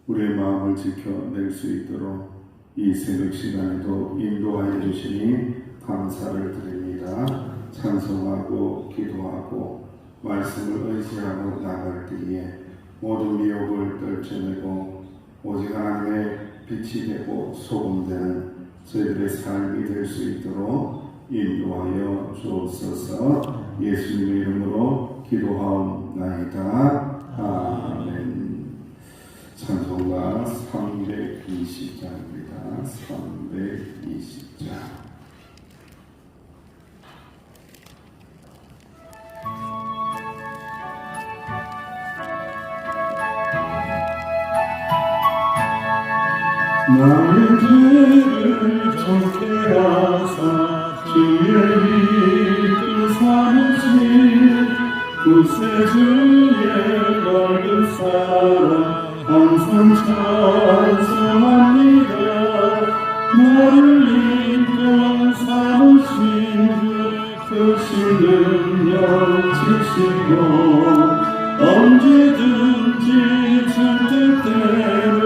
우리의 마음을 지켜낼 수 있도록 이 새벽 시간에도 인도하여 주시니 감사를 드립니다. 찬송하고 기도하고 말씀을 의지하고 나갈 때에 모든 미혹을 떨쳐내고 오직 하나님의 빛이 되고 소금 되는 저희들의 삶이 될 수 있도록 인도하여 주옵소서. 예수님의 이름으로 기도하옵나이다. 아멘. 찬송가 320장입니다. 320장. 나의 죄를 정케 하사 주의 이끌 삼으신 구세주의 넓은 사랑 항상 찬송합니다. 나를 이끌 삼으신 크신 능력 지시고 언제든지 주 뜻대로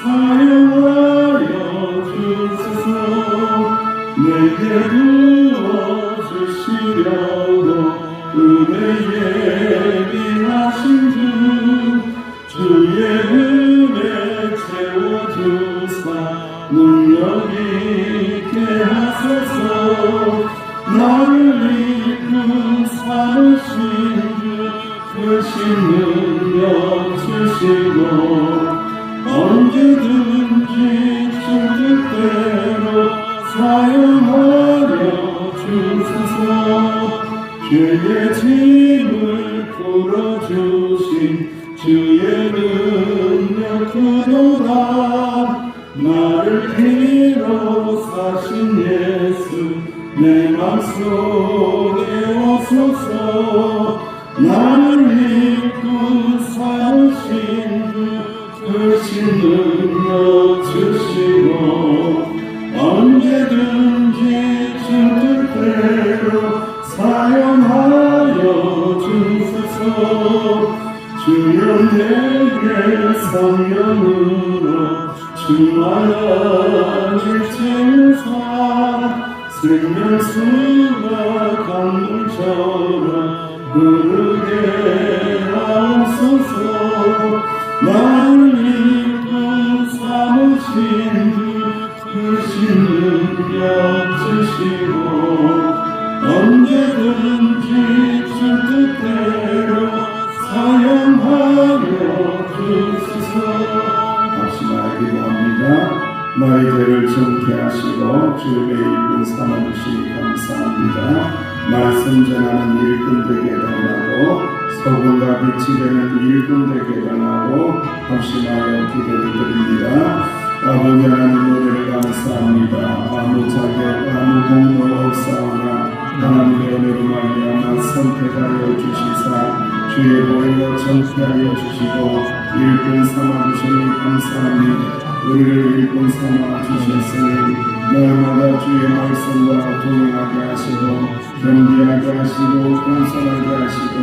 사용하여 주소서. 내게 부어주시려고 은혜 예비하신 주의 은혜 채워주사 능력 있게 하소서. 나를 이끌 삼으신 크신 능력 주시고 언제든지 주 뜻대로 사용하여 주소서. 죄의 짐을 풀어주신 주의 능력 크도다. 나를 피로 사신 예수 내 맘속에 오소서. 나를 이끌 삼으신 크신 능력 주시고 언제든지 주 뜻대로 사용하여 주소서. 주여 내게 성령으로 충만한 일체우사 생명수가 강물처럼 흐르게 하옵소서. 나를 이끌 삼으신 크신 능력 주시고 언제든지 주 뜻대로 사용하여 주소서. 합심하여 기도합니다. 너희 죄를 정케 하시고 주의 일꾼 삼아주시니 감사합니다. 말씀 전하는 일꾼 되게 달라고 소금과 빛이 되는 일꾼 되게 달라고 합심하여 기도를 드립니다. 아버지 하나님 노래를 감사합니다. 아무 자격 아무 공로 없사오나 하나님의 은혜로 말미암아 선택하여 주시사 주의 보혈로 정케하여 주시고 일꾼 삼아주시니 감사합니다. 우리를 일꾼 삼아주셨으니 날마다 주의 말씀과 동행하게 하시고 겸비하게 하시고 겸손하게 하시고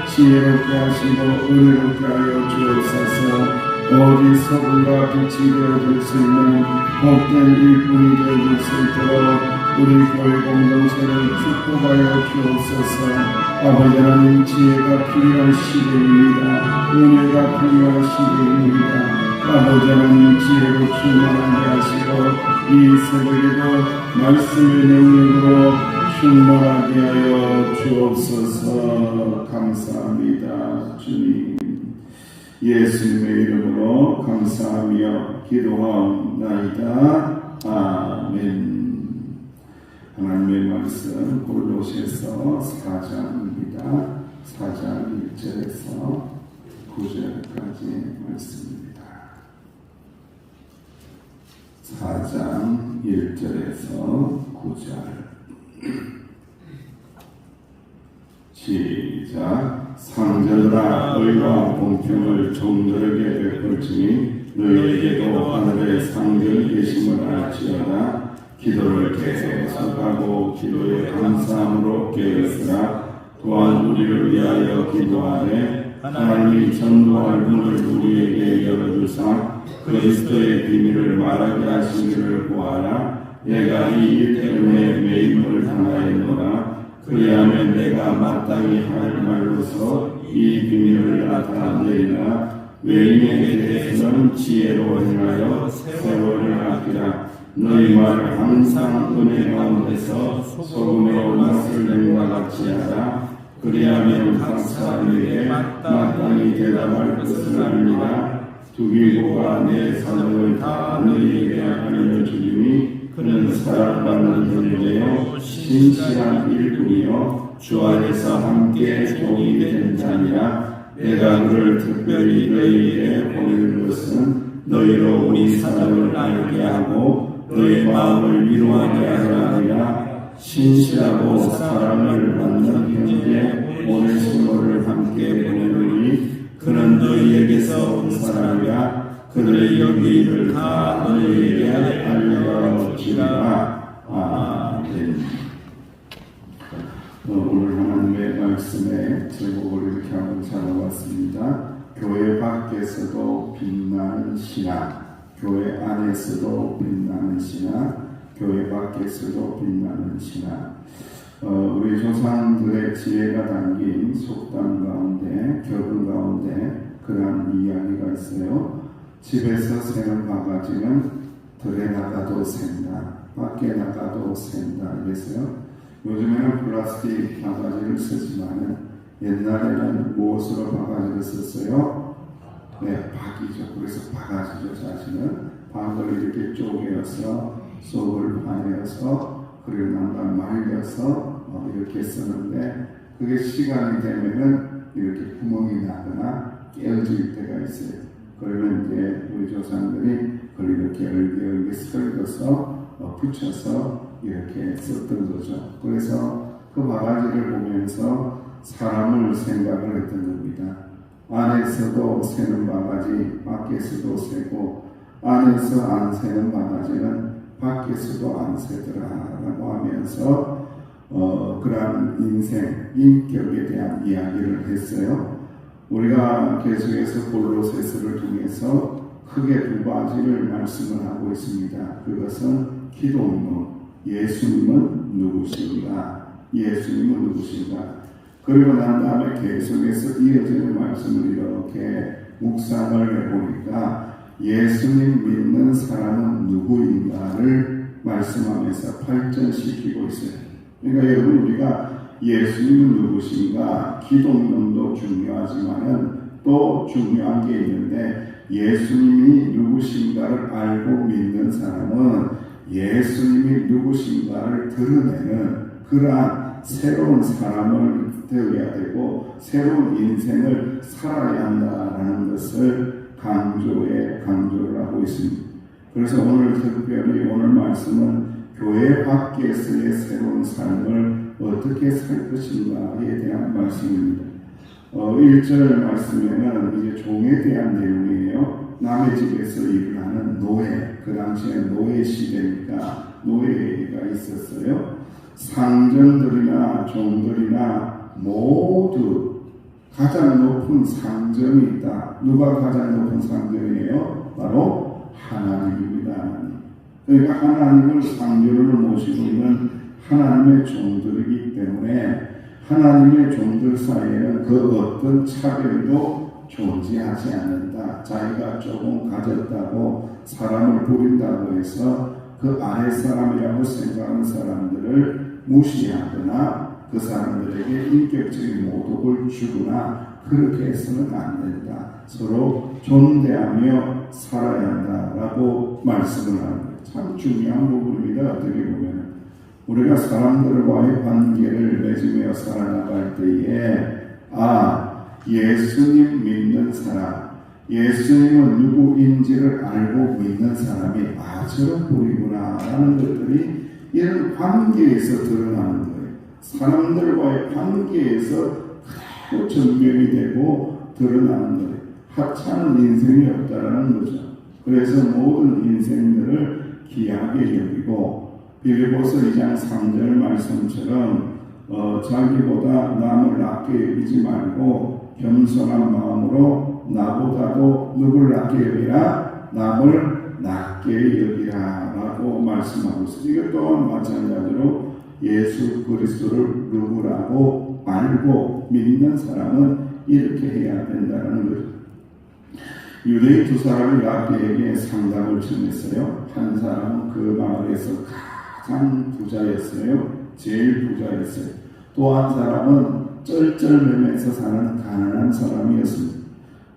지혜롭게 하시고 은혜롭게 하여 주옵소서. 오직 소금과 빛이 되어줄 수 있는 복된 일꾼이 되어줄 수 있도록 우리 교회 공동체를 축복하여 주옵소서. 아버지 하나님 지혜가 필요한 시대입니다. 은혜가 필요한 시대입니다. 아버지 하나님 지혜로 충만하게 하시고 이 새벽에도 말씀의 능력으로 충만하게 하여 주옵소서. 감사합니다. 주님 예수님의 이름으로 감사하며 기도하옵나이다. 아멘. 하나님의 말씀 골로새서 4장입니다. 4장 1절에서 9절까지 말씀입니다. 4장 1절에서 9절 시작. 상전들아 의와 공평을 종들에게 베풀지니 너희에게도 하늘의 상전 계심을 알지어다. 기도를 계속하고 기도에 감사함으로 깨어있으라. 또한 우리를 위하여 기도하되 하나님이 전도할 문을 우리에게 열어주사 그리스도의 비밀을 말하게 하신 이를 구하라. 내가 이 일 때문에 매임을 당하였노라. 그리하면 내가 마땅히 할 말로서 이 비밀을 나타내리라. 외인에 대해서는 지혜로 행하여 세월을 아끼라. 너희 말을 항상 은혜 가운데서 소금으로 맛을 낸과 같이 하라. 그리하면 각 사람에게 마땅히 대답할 것을 알리라. 두기고가 내 사정을 다 너희에게 알려주리니 그는 사랑받는 형제요 신실한 일꾼이요 주 안에서 함께 종이 된 자니라. 내가 그를 특별히 너희에게 보내는 것은 너희로 우리 사정을 알게 하고 너희 마음을 위로하게 하라 하리라. 신실하고 사랑을 받는 형제 오네시모를 함께 보내노니 그는 너희에게서 온 사람이라. 그들의 여기를 다 너희에게 알려주리라. 아멘. 오늘 하나님의 말씀의 제목을 이렇게 한번 잡아봤습니다. 교회 밖에서도 빛나는 신앙, 교회 안에서도 빛나는 신앙, 교회 밖에서도 빛나는 신앙. 우리 조상들의 지혜가 담긴 속담 가운데, 격언 가운데 그러한 이야기가 있어요. 집에서 새는 바가지는 들에 나가도 샌다, 밖에 나가도 샌다. 이래서요. 요즘에는 플라스틱 바가지를 쓰지만 옛날에는 무엇으로 바가지를 썼어요? 네, 박이죠. 그래서 바가지죠. 사실은 박을 이렇게 쪼개어서 속을 파내어서 그리고 난간 말려서 이렇게 쓰는데 그게 시간이 되면은 이렇게 구멍이 나거나 깨어질 때가 있어요. 그러면 이제 우리 조상들이 그걸 이렇게 얼게 썰어서 붙여서 이렇게 썼던 거죠. 그래서 그 바가지를 보면서 사람을 생각을 했던 겁니다. 안에서도 새는 바가지, 밖에서도 새고 안에서 안 새는 바가지는 밖에서도 안 새더라라고 하면서 그러한 인생, 인격에 대한 이야기를 했어요. 우리가 계속해서 골로새서를 통해서 크게 두 가지를 말씀을 하고 있습니다. 그것은 기독론, 예수님은 누구신가? 예수님은 누구신가? 그리고 난 다음에 계속해서 이어지는 말씀을 이렇게 묵상을 해보니까 예수님 믿는 사람은 누구인가를 말씀하면서 발전시키고 있어요. 그러니까 여러분 우리가 예수님은 누구신가? 기독론도 중요하지만은 또 중요한 게 있는데 예수님이 누구신가를 알고 믿는 사람은 예수님이 누구신가를 드러내는 그러한 새로운 사람을 되어야 되고 새로운 인생을 살아야 한다라는 것을 강조를 하고 있습니다. 그래서 오늘 특별히 오늘 말씀은 교회 밖에서의 새로운 삶을 어떻게 살 것인가에 대한 말씀입니다. 1절 말씀에는 이제 종에 대한 내용이에요. 남의 집에서 일을 하는 노예, 그 당시에 노예 시대니까 노예가 있었어요. 상전들이나 종들이나 모두 가장 높은 상전이 있다. 누가 가장 높은 상전이에요? 바로 하나님입니다. 그러니까 하나님을 상전으로 모시고 있는 하나님의 종들이기 때문에 하나님의 종들 사이에는 그 어떤 차별도 존재하지 않는다. 자기가 조금 가졌다고 사람을 부린다고 해서 그 아래 사람이라고 생각하는 사람들을 무시하거나 그 사람들에게 인격적인 모독을 주거나 그렇게 해서는 안 된다. 서로 존대하며 살아야 한다라고 말씀을 하는 거예요. 참 중요한 부분입니다. 어떻게 보면 우리가 사람들과의 관계를 맺으며 살아나갈 때에 예수님 믿는 사람, 예수님은 누구인지를 알고 믿는 사람이 저런 분이구나 라는 것들이 이런 관계에서 드러나는 거예요. 사람들과의 관계에서 그대로 증명이 되고 드러나는 거예요. 하찮은 인생이 없다라는 거죠. 그래서 모든 인생들을 귀하게 여기고 빌립보서 2장 3절 말씀처럼 자기보다 남을 낮게 여기지 말고 겸손한 마음으로 나보다도 누구를 낮게 여기라? 남을 낮게 여기라 라고 말씀하고 있습니다. 이것 또한 마찬가지로 예수 그리스도를 누구라고 알고 믿는 사람은 이렇게 해야 된다는 거죠. 유대인 두 사람이 랍비에게 상담을 전했어요. 한 사람은 그 마을에서 가장 부자였어요. 제일 부자였어요. 또 한 사람은 쩔쩔매면서 사는 가난한 사람이었습니다.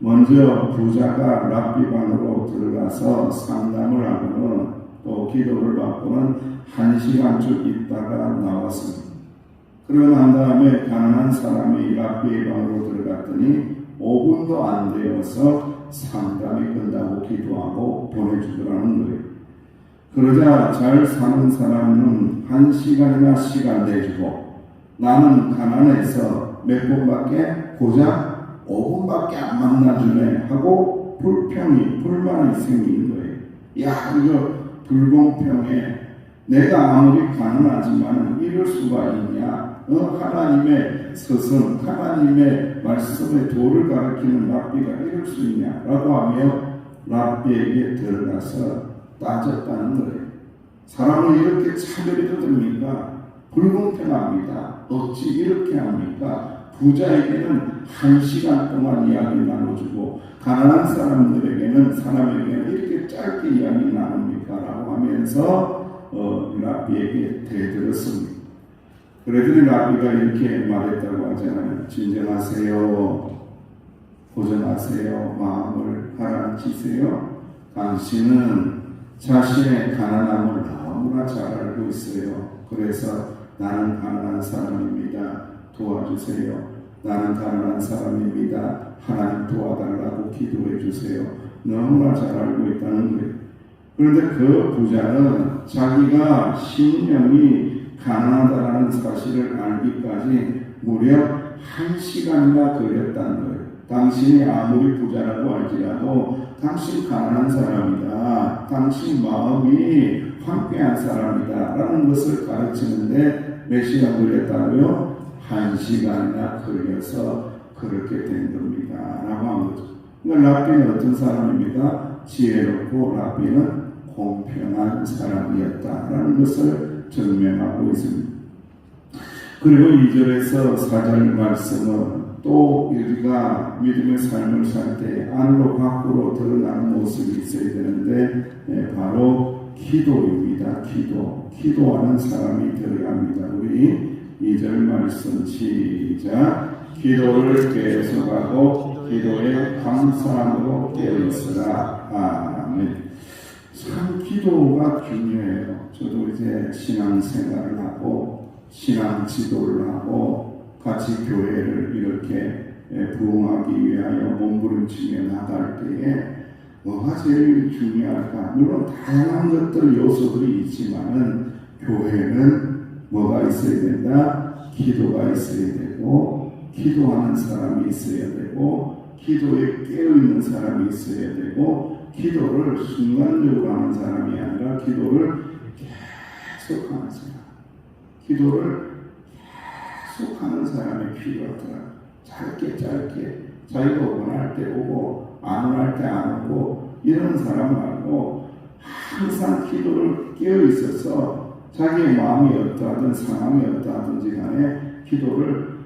먼저 부자가 랍비 방으로 들어가서 상담을 하고는 또 기도를 받고는 1시간쯤 있다가 나왔습니다. 그러고 난 다음에 가난한 사람이 랍비의 방으로 들어갔더니 5분도 안 되어서 상담이 끝나고 기도하고 보내주더라는 거예요. 그러자 잘 사는 사람은 1시간이나 시간 내주고 나는 가난해서 몇 번밖에 고작 5분밖에 안 만나주네 하고 불만이 생긴 거예요. 야, 이거 불공평해. 내가 아무리 가난하지만 이럴 수가 있냐? 하나님의 스승, 하나님의 말씀에 도를 가르치는 랍비가 이럴 수 있냐? 라고 하며 랍비에게 들어가서 따졌다는 거예요. 사람을 이렇게 차별해도 됩니까? 불공평합니다. 어찌 이렇게 합니까? 부자에게는 1시간 동안 이야기 나눠주고 가난한 사람에게는 이렇게 짧게 이야기 나눕니까? 라고 하면서 랍비에게 대들었습니다. 그랬더니 랍비가 이렇게 말했다고 하잖아요. 진정하세요. 고전하세요. 마음을 가라앉히세요. 당신은 자신의 가난함을 너무나 잘 알고 있어요. 그래서 나는 가난한 사람입니다. 도와주세요. 나는 가난한 사람입니다. 하나님 도와달라고 기도해 주세요. 너무나 잘 알고 있다는 거예요. 그런데 그 부자는 자기가 심령이 가난하다는 사실을 알기까지 무려 1시간이나 걸렸다는 거예요. 당신이 아무리 부자라고 할지라도 당신 가난한 사람이다. 당신 마음이 황폐한 사람이다. 라는 것을 가르치는데 몇 시간 걸렸다고요? 1시간이나 걸려서 그렇게 된 겁니다. 라고 한 거죠. 그러니까 랍비는 어떤 사람입니까? 지혜롭고 랍비는 공평한 사람이었다라는 것을 증명하고 있습니다. 그리고 2절에서 4절 말씀은 또 우리가 믿음의 삶을 살 때 안으로 밖으로 드러나는 모습이 있어야 되는데 바로 기도입니다. 기도하는 사람이 되어야 합니다. 우리 2절 말씀 시작. 기도를 계속하고 기도에 감사함으로 깨어있으라. 아멘. 참 기도가 중요해요. 저도 이제 신앙생활을 하고 신앙 지도를 하고 같이 교회를 이렇게 부흥하기 위하여 몸부림치며 나갈 때에 뭐가 제일 중요할까? 물론 다양한 것들 요소들이 있지만은 교회는 뭐가 있어야 된다? 기도가 있어야 되고 기도하는 사람이 있어야 되고 기도에 깨어있는 사람이 있어야 되고 기도를 순간적으로 하는 사람이 아니라 기도를 계속 하는 사람, 기도를 계속 하는 사람이 필요하더라. 짧게 자기가 원할 때 오고 안 원할 때 안 오고 이런 사람 말고 항상 기도를 깨어있어서 자기의 마음이 어떠하든 상황이 어떠하든지 간에 기도를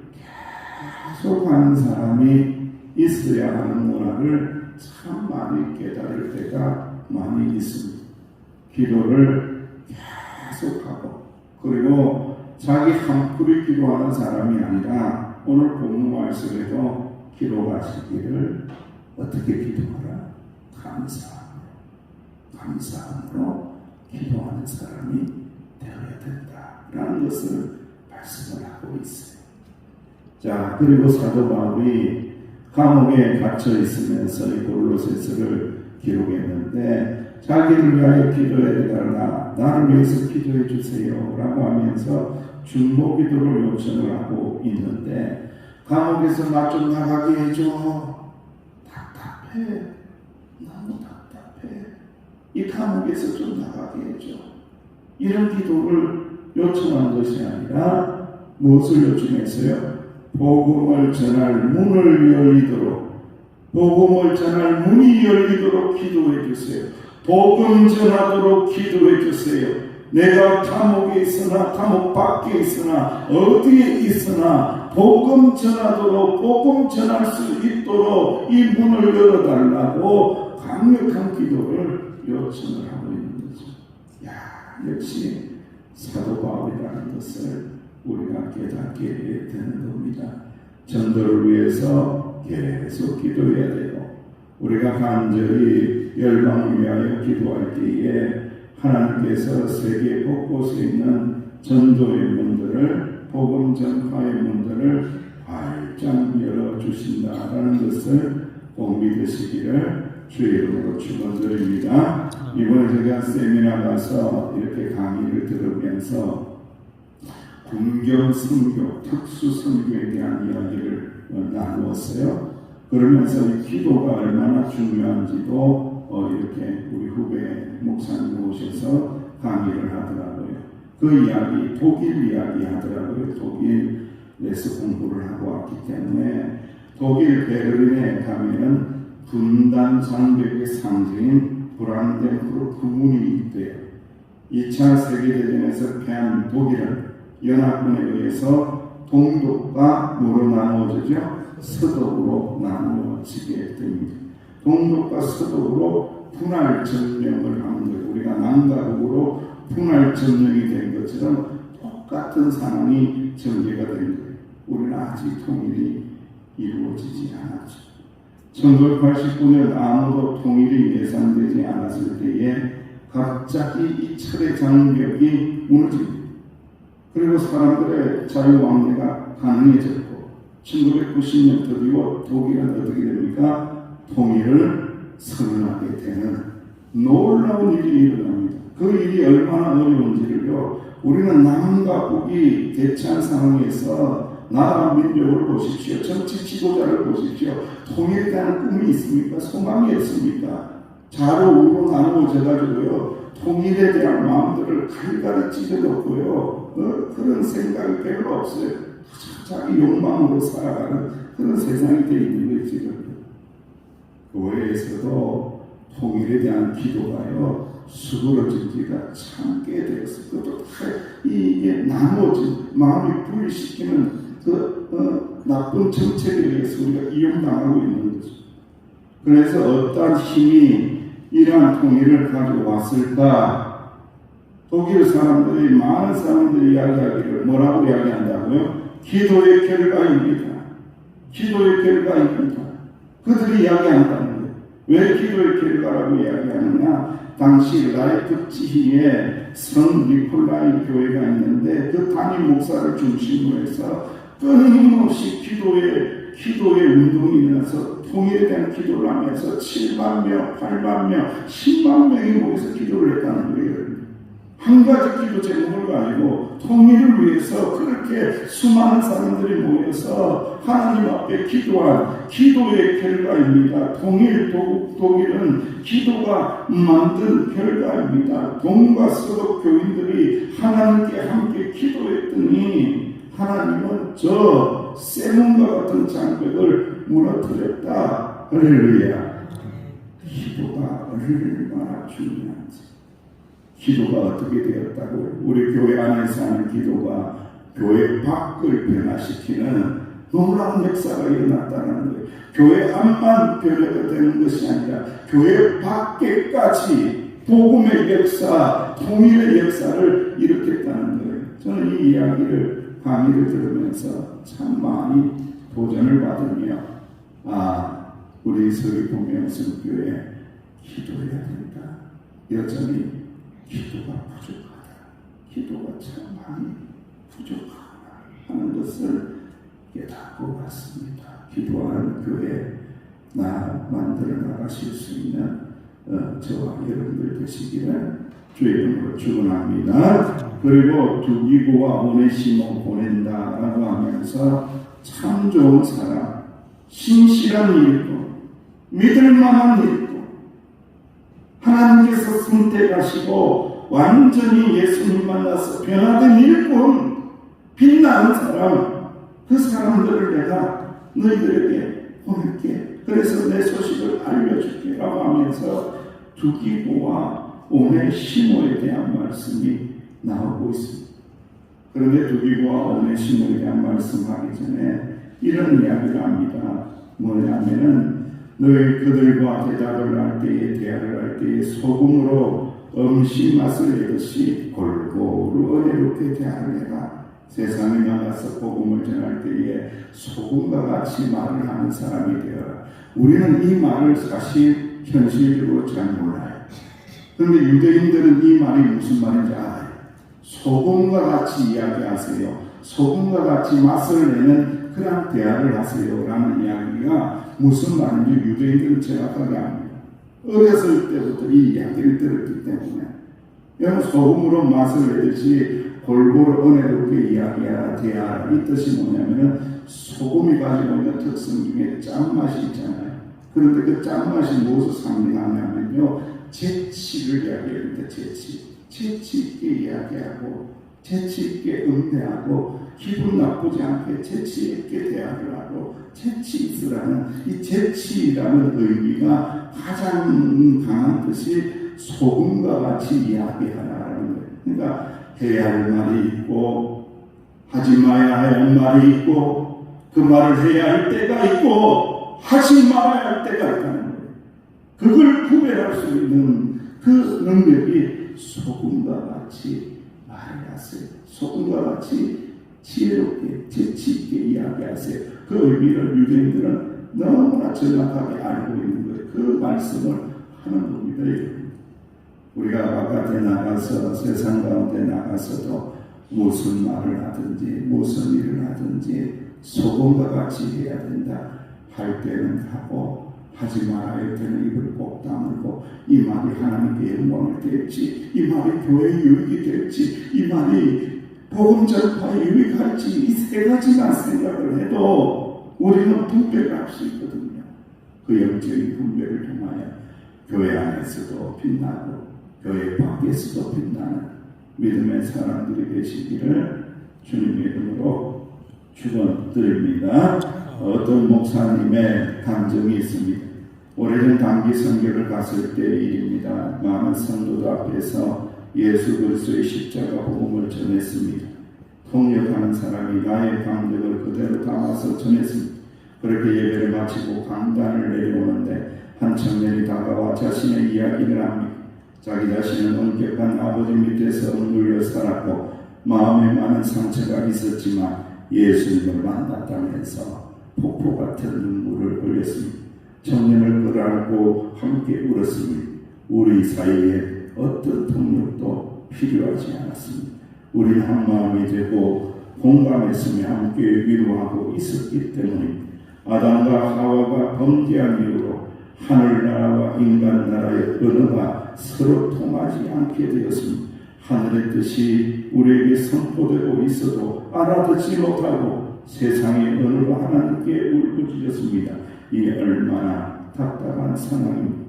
계속 하는 사람이 있어야 하는 문화를 참 많이 깨달을 때가 많이 있습니다. 기도를 계속하고 그리고 자기 한풀이 기도하는 사람이 아니라 오늘 본문 말씀에도 기도하시기를 어떻게 기도하라? 감사함으로 기도하는 사람이 되어야 된다라는 것을 말씀을 하고 있어요. 자, 그리고 사도 바울이 감옥에 갇혀 있으면서 이 골로새서를 기록했는데 자기를 위하여 기도해달라, 나를 위해서 기도해 주세요 라고 하면서 중보 기도를 요청을 하고 있는데 감옥에서 나 좀 나가게 해줘. 답답해. 너무 답답해. 이 감옥에서 좀 나가게 해줘. 이런 기도를 요청한 것이 아니라 무엇을 요청했어요? 복음을 전할 문을 열리도록 복음을 전할 문이 열리도록 기도해 주세요. 복음 전하도록 기도해 주세요. 내가 감옥에 있으나 감옥 밖에 있으나 어디에 있으나 복음 전하도록 복음 전할 수 있도록 이 문을 열어달라고 강력한 기도를 요청을 하고 있는 거죠. 역시 사도 바울이라는 것을 우리가 깨닫게 되는 겁니다. 전도를 위해서 계속 기도해야 되고 우리가 간절히 열방을 위하여 기도할 때에 하나님께서 세계 곳곳에 있는 전도의 문들을 복음 전파의 문들을 활짝 열어주신다라는 것을 꼭 믿으시기를 주의 이름으로 축원드립니다. 이번에 제가 세미나 가서 이렇게 강의를 들으면서 군경 선교, 특수 선교에 대한 이야기를 나누었어요. 그러면서 이 기도가 얼마나 중요한지도 이렇게 우리 후배 목사님 오셔서 강의를 하더라고요. 그 이야기, 독일 이야기 하더라고요. 독일에서 공부를 하고 왔기 때문에 독일 베를린에 가면은 분단 장벽의 상징인 브란덴부르크 문이 있대요. 2차 세계대전에서 패한 독일은 연합군에 의해서 동독과 뭐로 나누어지죠? 서독으로 나누어지게 됩니다. 동독과 서독으로 분할 점령을 하는 거예요. 우리가 남가국으로 분할 점령이 된 것처럼 똑같은 상황이 전개가 된 거예요. 우리는 아직 통일이 이루어지지 않았죠. 1989년 아무도 통일이 예상되지 않았을 때에 갑자기 이 철의 장벽이 무너집니다. 그리고 사람들의 자유왕래가 가능해졌고 1990년 드디어 독일은 어떻게 됩니까? 통일을 선언하게 되는 놀라운 일이 일어납니다. 그 일이 얼마나 어려운지를요. 우리는 남과 북이 대치한 상황에서 나라 민족을 보십시오. 정치 지도자를 보십시오. 통일에 대한 꿈이 있습니까? 소망이 있습니까? 좌로 우로 나누어져 가지고요. 통일에 대한 마음들을 갈갈이 찢어놓고요. 그런 생각이 별로 없어요. 자기 욕망으로 살아가는 그런 세상이 되어 있는 거예요. 지금 교회에서도 통일에 대한 기도가요. 수그러진 지가 참 꽤 되었어요. 그것도 이게 나머지 마음이 분리시키는 나쁜 정책에 의해서 우리가 이용당하고 있는 거죠. 그래서 어떤 힘이 이러한 통일을 가져왔을까? 독일 사람들이 많은 사람들이 이야기하기를 뭐라고 이야기한다고요? 기도의 결과입니다. 기도의 결과입니다. 그들이 이야기한다는 거예요. 왜 기도의 결과라고 이야기하느냐? 당시 라이프치히에 성 니콜라이 교회가 있는데 그 담임 목사를 중심으로 해서 끊임없이 기도의 운동이 일어나서 통일에 대한 기도를 하면서 7만 명, 8만 명, 10만 명이 모여서 기도를 했다는 거예요. 한 가지 기도 제목을 가지고 통일을 위해서 그렇게 수많은 사람들이 모여서 하나님 앞에 기도한 기도의 결과입니다. 독일은 기도가 만든 결과입니다. 동과 서독 교인들이 하나님께 함께 기도했더니 하나님은 저 쇠문과 같은 장벽을 무너뜨렸다. 할렐루야. 기도가 얼마나 중요한지. 기도가 어떻게 되었다고요? 우리 교회 안에서 하는 기도가 교회 밖을 변화시키는 놀라운 역사가 일어났다는 거예요. 교회 안만 변화가 되는 것이 아니라 교회 밖에까지 복음의 역사, 통일의 역사를 일으켰다는 거예요. 저는 이 이야기를 강의를 들으면서 참 많이 도전을 받으며 우리 서귀포명성교회 기도해야 된다. 여전히 기도가 부족하다. 기도가 참 많이 부족하다 하는 것을 깨닫고 왔습니다. 기도하는 교회 만들어 나가실 수 있는 저와 여러분들 되시기를 주의 이름으로 축원합니다. 그리고 두기고와 오네시모 보낸다라고 하면서 참 좋은 사람, 신실한 일꾼, 믿을만한 일꾼, 하나님께서 선택하시고 완전히 예수님 만나서 변화된 일꾼, 빛나는 사람, 그 사람들을 내가 너희들에게 보낼게. 그래서 내 소식을 알려줄게 라고 하면서 두기고와 오네시모에 대한 말씀이 나오고 있습니다. 그런데 두기고와 오네시모에 대한 말씀하기 전에 이런 이야기를 합니다. 뭐냐면은 너희 그들과 대답을 할 때에 대화를 할 때에 소금으로 음식 맛을 내듯이 골고루 은혜롭게 대화를 해라. 세상에 나가서 복음을 전할 때에 소금과 같이 말을 하는 사람이 되어라. 우리는 이 말을 사실 현실적으로 잘 몰라요. 그런데 유대인들은 이 말이 무슨 말인지 알아요. 소금과 같이 이야기하세요. 소금과 같이 맛을 내는 그런 대화를 하세요 라는 이야기가 무슨 말인지 유대인들은 정확하게 압니다. 어렸을 때부터 이 이야기를 들었기 때문에 여러분 소금으로 맛을 내듯이 골고루 은혜롭게 이야기하라 대하라 이 뜻이 뭐냐면은 소금이 가지고 있는 특성 중에 짠맛이 있잖아요. 그런데 그 짠맛이 무엇을 상징하냐면요 재치를 이야기합니다. 재치 있게 이야기하고 재치 있게 응대하고 기분 나쁘지 않게 재치 있게 대화를 하고 재치 있으라는 이 재치라는 의미가 가장 강한 뜻이 소금과 같이 이야기하라는 거예요. 그러니까 해야 할 말이 있고 하지 마야 할 말이 있고 그 말을 해야 할 때가 있고 하지 말아야 할 때가 있다는 거예요. 그걸 구별할 수 있는 그 능력이 소금과 같이 말을 하세요. 소금과 같이 지혜롭게 재치있게 이야기하세요. 그 의미를 유대인들은 너무나 정확하게 알고 있는 거예요. 그 말씀을 하는 겁니다. 우리가 바깥에 나가서 세상 가운데 나가서도 무슨 말을 하든지 무슨 일을 하든지 소금과 같이 해야 된다 할 때는 하고 하지 말아야 할 때는 입을 꼭 다물고 이 말이 하나님께 영광을 될지 이 말이 교회에 유익이 될지 이 말이 복음 전파에 유익할지 이 세 가지만 생각을 해도 우리는 분별을 할 수 있거든요. 그 영적인 분별을 통하여 교회 안에서도 빛나고 교회 밖에서도 빛나는 믿음의 사람들이 되시기를 주님의 이름으로 축원드립니다. 어떤 목사님의 감정이 있습니다. 오래전 단기 선교를 갔을 때의 일입니다. 많은 성도들 앞에서 예수 그리스도의 십자가 복음을 전했습니다. 통역하는 사람이 나의 감정을 그대로 담아서 전했습니다. 그렇게 예배를 마치고 강단을 내려오는데 한 청년이 다가와 자신의 이야기를 합니다. 자기 자신은 엄격한 아버지 밑에서 억눌려 살았고 마음에 많은 상처가 있었지만 예수님을 만났다면서 폭포 같은 눈물을 흘렸습니다. 청년을 끌어안고 함께 울었습니다. 우리 사이에 어떤 통역도 필요하지 않았습니다. 우리는 한 마음이 되고 공감했으며 함께 위로하고 있었기 때문입니다. 아담과 하와가 범죄한 이후로 하늘나라와 인간나라의 언어가 서로 통하지 않게 되었습니다. 하늘의 뜻이 우리에게 선포되고 있어도 알아듣지 못하고 세상의 언어로 하나님께 울부짖었습니다. 이게 얼마나 답답한 상황입니다.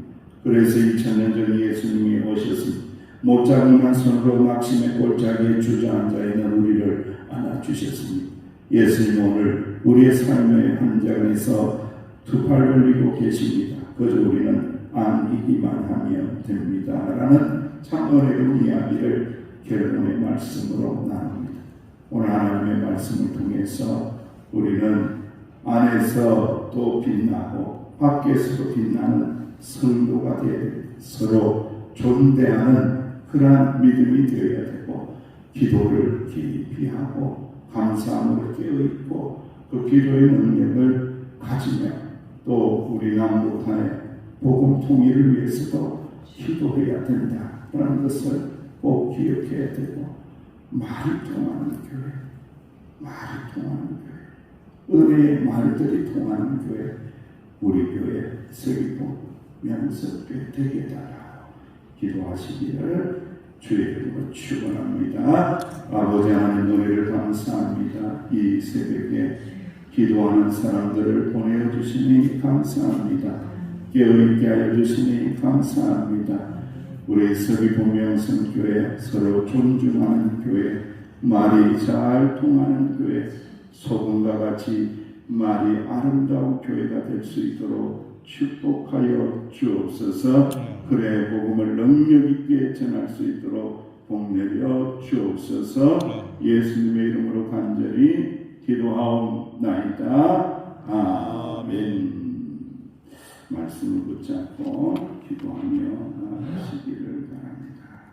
그래서 2000년 전 예수님이 오셨습니다. 못자국난 손으로 낙심의 골짜기에 주저앉아 있는 우리를 안아주셨습니다. 예수님 오늘 우리의 삶의 현장에서 두 팔 벌리고 계십니다. 그저 우리는 안기기만 하면 됩니다. 라는 참 은혜로운 이야기를 결론의 말씀으로 나눕니다. 오늘 하나님의 말씀을 통해서 우리는 안에서 또 빛나고 밖에서도 빛나는 성도가 되어 서로 존대하는 그러한 믿음이 되어야 되고 기도를 깊이 하고 감사함을 깨어있고 그 기도의 능력을 가지며 또 우리 남북한의 복음 통일을 위해서도 기도해야 된다라는 것을 꼭 기억해야 되고 말이 통하는 교회, 말이 통하는 교회, 은혜의 말들이 통하는 교회, 우리 교회 세리고 명석교회 되게 달라 기도하시기를 주의 이름으로 축원합니다. 아버지 하나님 노래를 감사합니다. 이 새벽에 기도하는 사람들을 보내주시니 감사합니다. 깨어있게 하여 주시니 감사합니다. 우리 서귀포명성교회 서로 존중하는 교회, 말이 잘 통하는 교회, 소금과 같이 말이 아름다운 교회가 될 수 있도록 축복하여 주옵소서. 그래 복음을 능력 있게 전할 수 있도록 복 내려 주옵소서. 예수님의 이름으로 간절히 기도하옵나이다. 아멘. 말씀을 붙잡고 기도하며 나아가시기를 바랍니다.